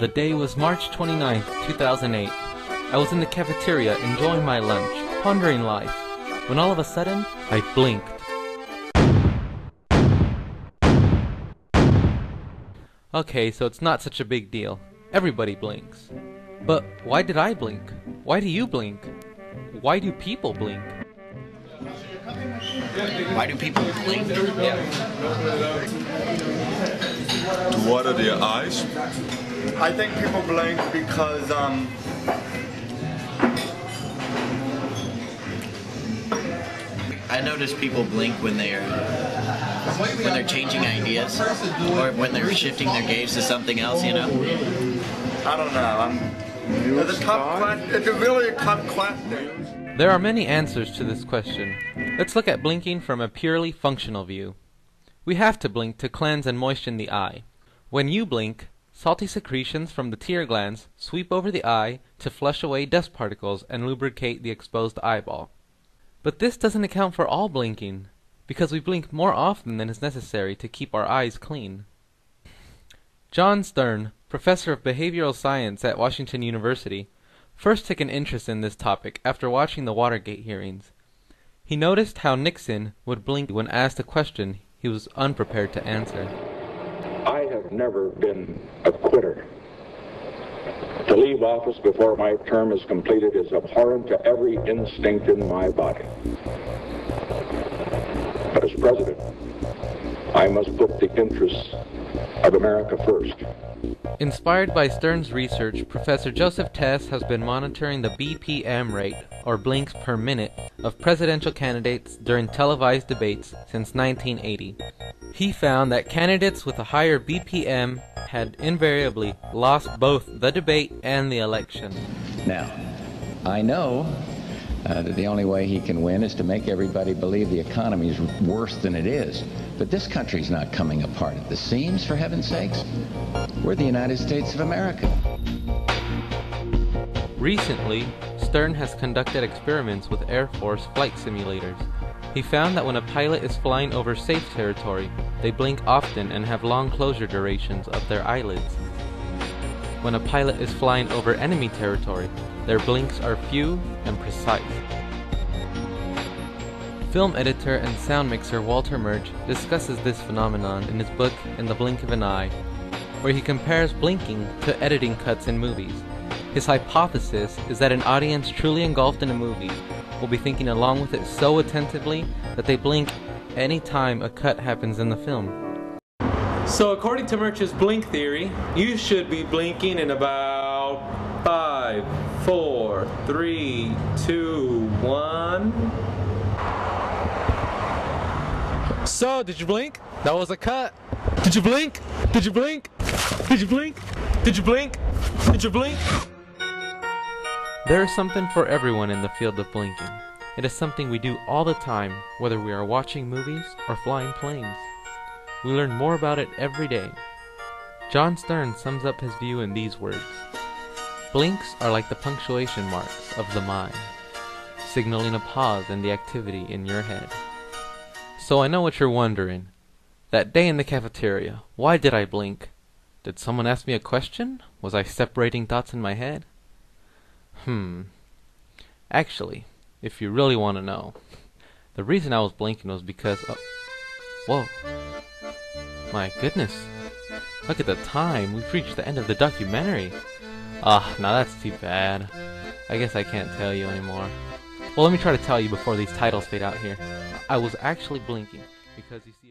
The day was March 29th, 2008. I was in the cafeteria enjoying my lunch, pondering life, when all of a sudden, I blinked. Okay, so it's not such a big deal. Everybody blinks. But why did I blink? Why do you blink? Why do people blink? Why do people blink? To water their eyes? I think people blink because I notice people blink when they're changing ideas or when they're shifting their gaze to something else, you know? I don't know. It's a really tough question. There are many answers to this question. Let's look at blinking from a purely functional view. We have to blink to cleanse and moisten the eye. When you blink, salty secretions from the tear glands sweep over the eye to flush away dust particles and lubricate the exposed eyeball. But this doesn't account for all blinking, because we blink more often than is necessary to keep our eyes clean. John Stern, professor of behavioral science at Washington University, first took an interest in this topic after watching the Watergate hearings. He noticed how Nixon would blink when asked a question he was unprepared to answer. I have never been a quitter. To leave office before my term is completed is abhorrent to every instinct in my body. But as president, I must put the interests of America first. Inspired by Stern's research, Professor Joseph Tess has been monitoring the BPM rate, or blinks per minute, of presidential candidates during televised debates since 1980. He found that candidates with a higher BPM had invariably lost both the debate and the election. Now, I know that the only way he can win is to make everybody believe the economy is worse than it is. But this country's not coming apart at the seams, for heaven's sakes. We're the United States of America. Recently, Stern has conducted experiments with Air Force flight simulators. He found that when a pilot is flying over safe territory, they blink often and have long closure durations of their eyelids. When a pilot is flying over enemy territory, their blinks are few and precise. Film editor and sound mixer Walter Murch discusses this phenomenon in his book In the Blink of an Eye, where he compares blinking to editing cuts in movies. His hypothesis is that an audience truly engulfed in a movie will be thinking along with it so attentively that they blink any time a cut happens in the film. So according to Murch's blink theory, you should be blinking in about 5, 4, 3, 2, 1... So, did you blink? That was a cut. Did you blink? Did you blink? Did you blink? Did you blink? Did you blink? There is something for everyone in the field of blinking. It is something we do all the time, whether we are watching movies or flying planes. We learn more about it every day. John Stern sums up his view in these words. Blinks are like the punctuation marks of the mind, signaling a pause in the activity in your head. So I know what you're wondering. That day in the cafeteria, why did I blink? Did someone ask me a question? Was I separating thoughts in my head? Actually, if you really want to know, the reason I was blinking was because of... Whoa. My goodness. Look at the time. We've reached the end of the documentary. Now that's too bad. I guess I can't tell you anymore. Well, let me try to tell you before these titles fade out here. I was actually blinking because you see...